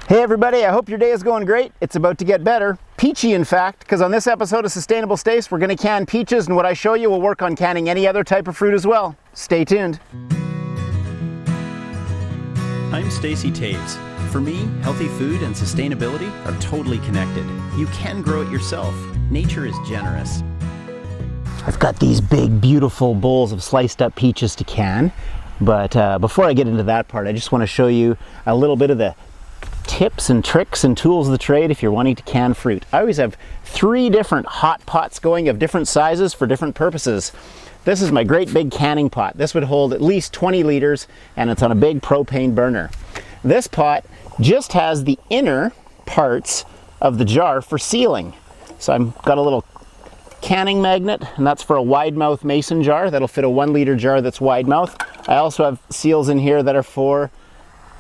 Hey everybody, I hope your day is going great. It's about to get better. Peachy in fact, because on this episode of Sustainable Stace, we're going to can peaches, and what I show you will work on canning any other type of fruit as well. Stay tuned. I'm Stacy Taves. For me, healthy food and sustainability are totally connected. You can grow it yourself. Nature is generous. I've got these big, beautiful bowls of sliced up peaches to can, but before I get into that part, I just want to show you a little bit of the tips and tricks and tools of the trade if you're wanting to can fruit. I always have 3 different hot pots going of different sizes for different purposes. This is my great big canning pot. This would hold at least 20 liters and it's on a big propane burner. This pot just has the inner parts of the jar for sealing. So I've got a little canning magnet, and that's for a wide mouth mason jar. That'll fit a 1 liter jar that's wide mouth. I also have seals in here that are for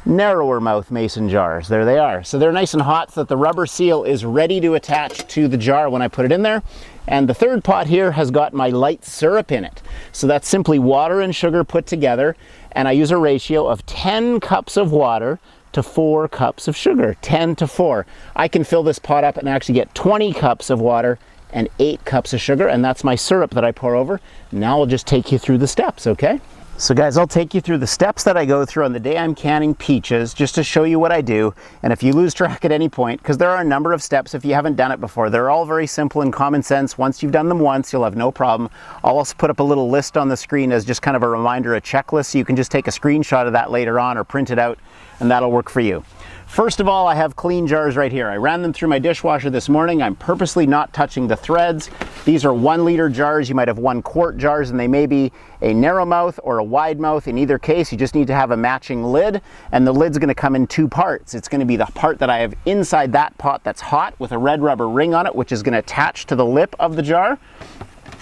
narrower mouth mason jars. There they are. So they're nice and hot so that the rubber seal is ready to attach to the jar when I put it in there. And the third pot here has got my light syrup in it. So that's simply water and sugar put together, and I use a ratio of 10 cups of water to 4 cups of sugar, 10 to 4. I can fill this pot up and actually get 20 cups of water and 8 cups of sugar, and that's my syrup that I pour over. Now I'll just take you through the steps, okay? So guys, I'll take you through the steps that I go through on the day I'm canning peaches, just to show you what I do. And if you lose track at any point, because there are a number of steps if you haven't done it before, they're all very simple and common sense. Once you've done them once, you'll have no problem. I'll also put up a little list on the screen as just kind of a reminder, a checklist, so you can just take a screenshot of that later on or print it out, and that'll work for you. First of all, I have clean jars right here. I ran them through my dishwasher this morning. I'm purposely not touching the threads. These are 1 liter jars. You might have 1 quart jars, and they may be a narrow mouth or a wide mouth. In either case, you just need to have a matching lid, and the lid's going to come in 2 parts. It's going to be the part that I have inside that pot that's hot with a red rubber ring on it, which is going to attach to the lip of the jar.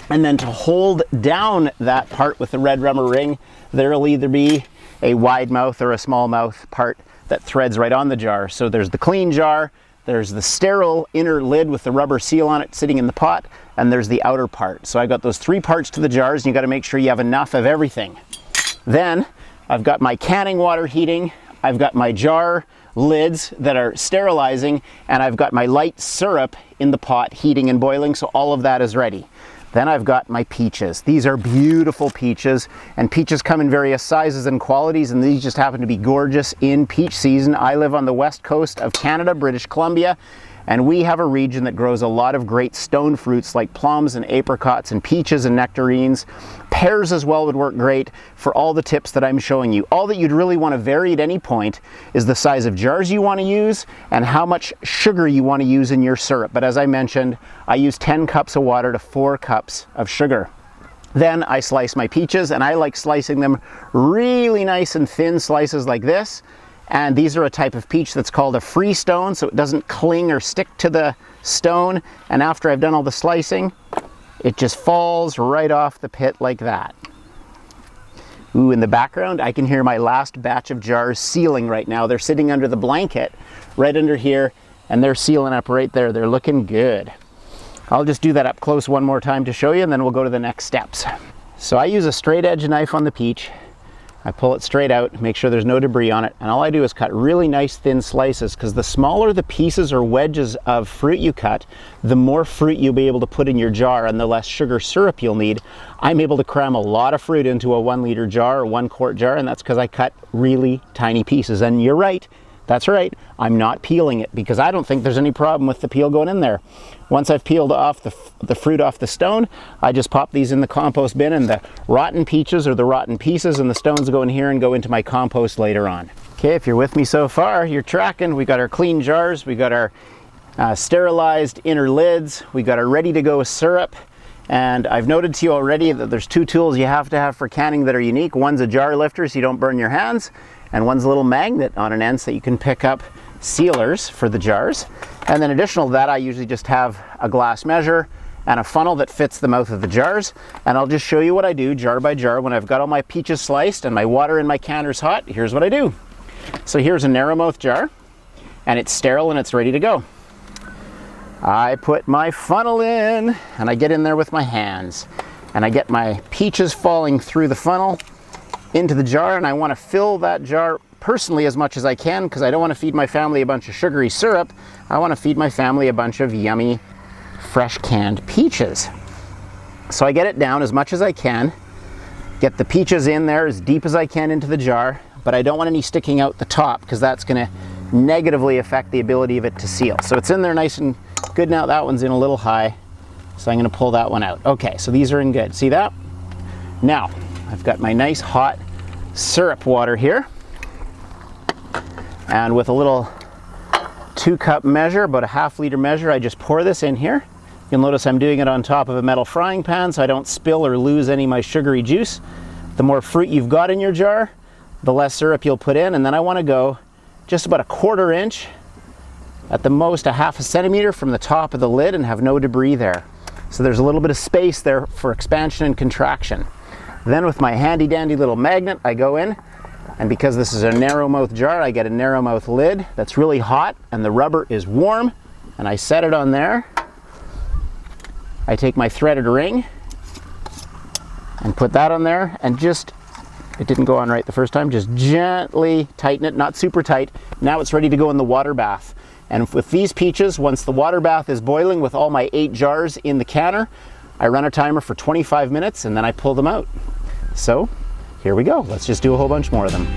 And then to hold down that part with the red rubber ring, there'll either be a wide mouth or a small mouth part that threads right on the jar. So there's the clean jar, there's the sterile inner lid with the rubber seal on it sitting in the pot, and there's the outer part. So I've got those 3 parts to the jars, and you got to make sure you have enough of everything. Then I've got my canning water heating, I've got my jar lids that are sterilizing, and I've got my light syrup in the pot heating and boiling, so all of that is ready. Then I've got my peaches. These are beautiful peaches, and peaches come in various sizes and qualities, and these just happen to be gorgeous in peach season. I live on the west coast of Canada, British Columbia, and we have a region that grows a lot of great stone fruits like plums and apricots and peaches and nectarines. Pears as well would work great for all the tips that I'm showing you. All that you'd really want to vary at any point is the size of jars you want to use and how much sugar you want to use in your syrup. But as I mentioned, I use 10 cups of water to 4 cups of sugar. Then I slice my peaches, and I like slicing them really nice and thin slices like this. And these are a type of peach that's called a free stone, so it doesn't cling or stick to the stone. And after I've done all the slicing, it just falls right off the pit like that. Ooh, in the background, I can hear my last batch of jars sealing right now. They're sitting under the blanket right under here, and they're sealing up right there. They're looking good. I'll just do that up close one more time to show you, and then we'll go to the next steps. So I use a straight edge knife on the peach. I pull it straight out, make sure there's no debris on it, and all I do is cut really nice thin slices, because the smaller the pieces or wedges of fruit you cut, the more fruit you'll be able to put in your jar and the less sugar syrup you'll need. I'm able to cram a lot of fruit into a 1 liter jar or 1 quart jar, and that's because I cut really tiny pieces. And you're right, that's right, I'm not peeling it, because I don't think there's any problem with the peel going in there. Once I've peeled off the fruit off the stone, I just pop these in the compost bin, and the rotten peaches or the rotten pieces and the stones go in here and go into my compost later on. Okay, if you're with me so far, you're tracking. We got our clean jars, we got our sterilized inner lids, we got our ready to go syrup, and I've noted to you already that there's 2 tools you have to have for canning that are unique. One's a jar lifter so you don't burn your hands, and one's a little magnet on an end so that you can pick up sealers for the jars. And then additional to that, I usually just have a glass measure and a funnel that fits the mouth of the jars. And I'll just show you what I do jar by jar. When I've got all my peaches sliced and my water in my canner's hot, here's what I do. So here's a narrow mouth jar, and it's sterile and it's ready to go. I put my funnel in, and I get in there with my hands, and I get my peaches falling through the funnel into the jar, and I want to fill that jar personally as much as I can because I don't want to feed my family a bunch of sugary syrup. I want to feed my family a bunch of yummy, fresh canned peaches. So I get it down as much as I can, get the peaches in there as deep as I can into the jar, but I don't want any sticking out the top because that's going to negatively affect the ability of it to seal. So it's in there nice and good now. That one's in a little high, so I'm going to pull that one out. Okay, so these are in good. See that? Now, I've got my nice hot syrup water here, and with a little 2-cup measure, about a half-liter measure, I just pour this in here. You'll notice I'm doing it on top of a metal frying pan so I don't spill or lose any of my sugary juice. The more fruit you've got in your jar, the less syrup you'll put in, and then I want to go just about a 1/4 inch, at the most a 1/2 centimeter from the top of the lid, and have no debris there. So there's a little bit of space there for expansion and contraction. Then with my handy dandy little magnet, I go in, and because this is a narrow mouth jar, I get a narrow mouth lid that's really hot and the rubber is warm, and I set it on there. I take my threaded ring and put that on there, and just, it didn't go on right the first time, just gently tighten it, not super tight. Now it's ready to go in the water bath. And with these peaches, once the water bath is boiling with all my 8 jars in the canner, I run a timer for 25 minutes and then I pull them out. So here we go. Let's just do a whole bunch more of them.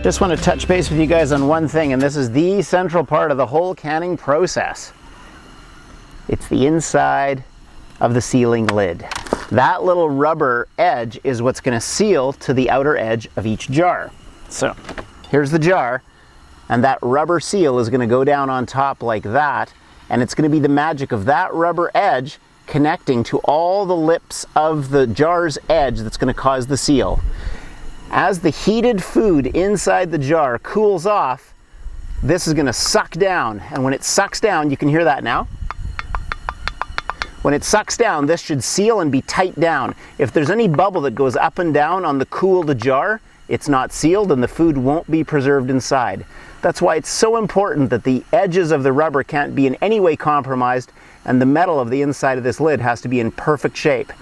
Just want to touch base with you guys on one thing, and this is the central part of the whole canning process. It's the inside of the sealing lid. That little rubber edge is what's going to seal to the outer edge of each jar. So here's the jar, and that rubber seal is going to go down on top like that, and it's going to be the magic of that rubber edge connecting to all the lips of the jar's edge that's going to cause the seal. As the heated food inside the jar cools off, this is going to suck down, and when it sucks down, you can hear that now. When it sucks down, this should seal and be tight down. If there's any bubble that goes up and down on the cooled jar, it's not sealed and the food won't be preserved inside. That's why it's so important that the edges of the rubber can't be in any way compromised, and the metal of the inside of this lid has to be in perfect shape.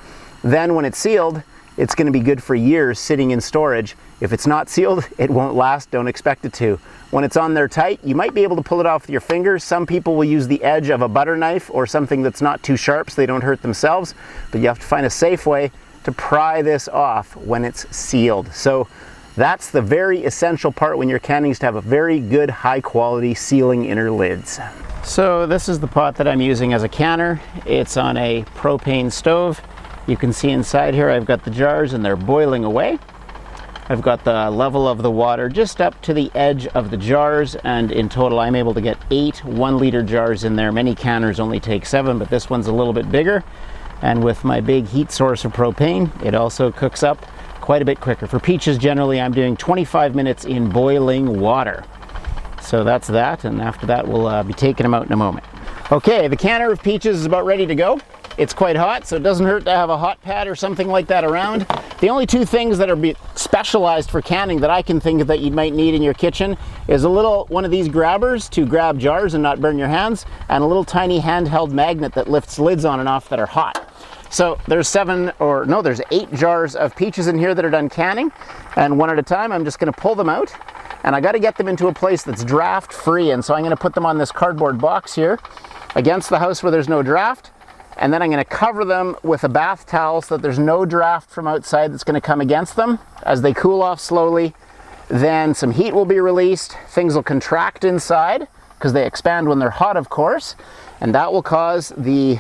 Then when it's sealed, it's going to be good for years sitting in storage. If it's not sealed, it won't last. Don't expect it to. When it's on there tight, you might be able to pull it off with your fingers. Some people will use the edge of a butter knife or something that's not too sharp so they don't hurt themselves, but you have to find a safe way to pry this off when it's sealed. So that's the very essential part when you're canning, is to have a very good, high quality sealing inner lids. So this is the pot that I'm using as a canner. It's on a propane stove. You can see inside here I've got the jars and they're boiling away. I've got the level of the water just up to the edge of the jars, and in total I'm able to get 8 1-liter jars in there. Many canners only take 7, but this one's a little bit bigger. And with my big heat source of propane, it also cooks up quite a bit quicker. For peaches, generally I'm doing 25 minutes in boiling water. So that's that, and after that we'll be taking them out in a moment. Okay, the canner of peaches is about ready to go. It's quite hot, so it doesn't hurt to have a hot pad or something like that around. The only 2 things that are specialized for canning that I can think of that you might need in your kitchen is a little one of these grabbers to grab jars and not burn your hands, and a little tiny handheld magnet that lifts lids on and off that are hot. So there's 8 jars of peaches in here that are done canning, and one at a time I'm just going to pull them out, and I got to get them into a place that's draft free, and so I'm going to put them on this cardboard box here against the house where there's no draft. And then I'm going to cover them with a bath towel so that there's no draft from outside that's going to come against them. As they cool off slowly, then some heat will be released. Things will contract inside because they expand when they're hot, of course. And that will cause the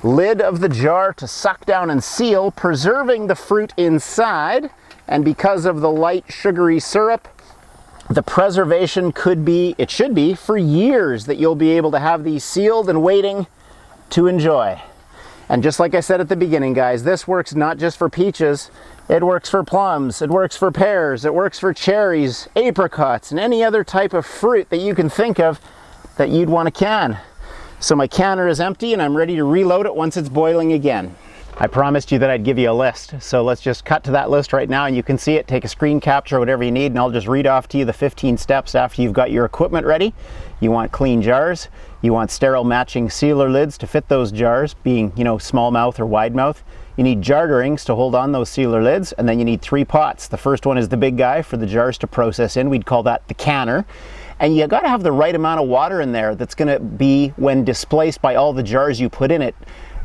lid of the jar to suck down and seal, preserving the fruit inside. And because of the light sugary syrup, the preservation it should be for years that you'll be able to have these sealed and waiting to enjoy. And just like I said at the beginning, guys, this works not just for peaches, it works for plums, it works for pears, it works for cherries, apricots, and any other type of fruit that you can think of that you'd want to can. So my canner is empty and I'm ready to reload it once it's boiling again. I promised you that I'd give you a list, so let's just cut to that list right now and you can see it. Take a screen capture, whatever you need, and I'll just read off to you the 15 steps after you've got your equipment ready. You want clean jars, you want sterile matching sealer lids to fit those jars, being, you know, small mouth or wide mouth. You need jar rings to hold on those sealer lids, and then you need 3 pots. The first one is the big guy for the jars to process in. We'd call that the canner. And you got to have the right amount of water in there that's going to be, when displaced by all the jars you put in it,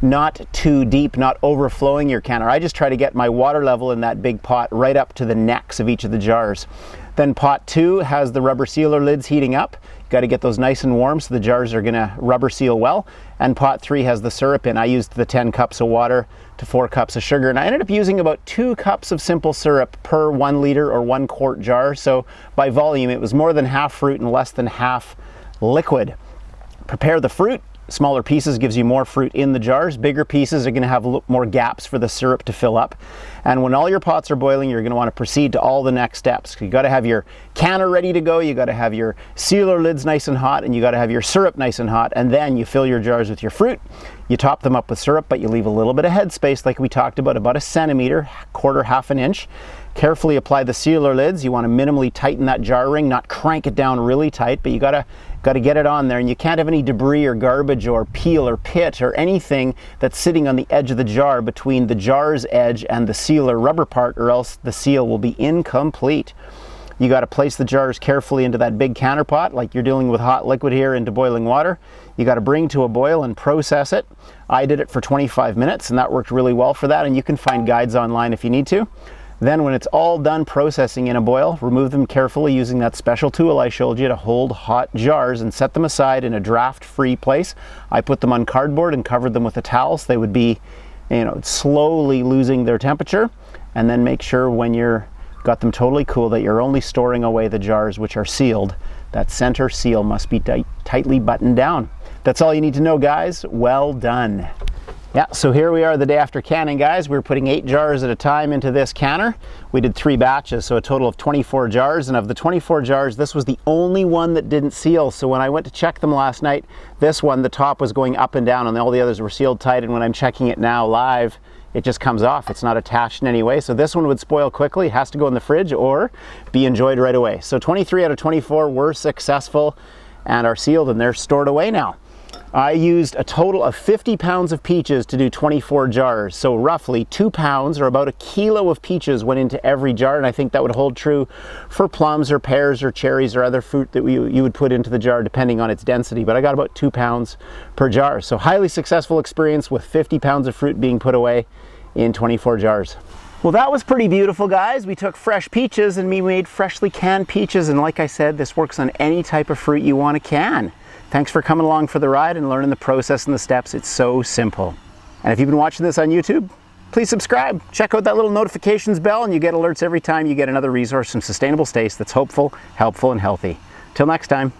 not too deep, not overflowing your canner. I just try to get my water level in that big pot right up to the necks of each of the jars. Then pot 2 has the rubber sealer lids heating up. Got to get those nice and warm so the jars are going to rubber seal well. And pot 3 has the syrup in. I used the 10 cups of water to 4 cups of sugar, and I ended up using about 2 cups of simple syrup per 1 liter or 1 quart jar. So by volume, it was more than half fruit and less than half liquid. Prepare the fruit. Smaller pieces gives you more fruit in the jars. Bigger pieces are going to have more gaps for the syrup to fill up. And when all your pots are boiling, you're going to want to proceed to all the next steps. You got to have your canner ready to go, you got to have your sealer lids nice and hot, and you got to have your syrup nice and hot, and then you fill your jars with your fruit. You top them up with syrup, but you leave a little bit of headspace like we talked about 1 centimeter, quarter, half an inch. Carefully apply the sealer lids. You want to minimally tighten that jar ring, not crank it down really tight, but you got to get it on there, and you can't have any debris or garbage or peel or pit or anything that's sitting on the edge of the jar between the jar's edge and the sealer rubber part, or else the seal will be incomplete. You got to place the jars carefully into that big canner pot, like you're dealing with hot liquid here, into boiling water. You got to bring to a boil and process it. I did it for 25 minutes and that worked really well for that, and you can find guides online if you need to. Then when it's all done processing in a boil, remove them carefully using that special tool I showed you to hold hot jars, and set them aside in a draft-free place. I put them on cardboard and covered them with a towel so they would be, you know, slowly losing their temperature. And then make sure when you're got them totally cool that you're only storing away the jars which are sealed. That center seal must be tightly buttoned down. That's all you need to know, guys. Well done. Yeah, so here we are the day after canning, guys. We're putting 8 jars at a time into this canner. We did 3 batches, so a total of 24 jars. And of the 24 jars, this was the only one that didn't seal. So when I went to check them last night, this one, the top was going up and down, and all the others were sealed tight. And when I'm checking it now live, it just comes off. It's not attached in any way. So this one would spoil quickly, it has to go in the fridge or be enjoyed right away. So 23 out of 24 were successful and are sealed, and they're stored away now. I used a total of 50 pounds of peaches to do 24 jars. So roughly 2 pounds or about 1 kilo of peaches went into every jar. And I think that would hold true for plums or pears or cherries or other fruit that you would put into the jar depending on its density. But I got about 2 pounds per jar. So highly successful experience with 50 pounds of fruit being put away in 24 jars. Well, that was pretty beautiful, guys. We took fresh peaches and we made freshly canned peaches. And like I said, this works on any type of fruit you want to can. Thanks for coming along for the ride and learning the process and the steps. It's so simple. And if you've been watching this on YouTube, please subscribe. Check out that little notifications bell and you get alerts every time you get another resource from Sustainable Stace that's hopeful, helpful, and healthy. Till next time.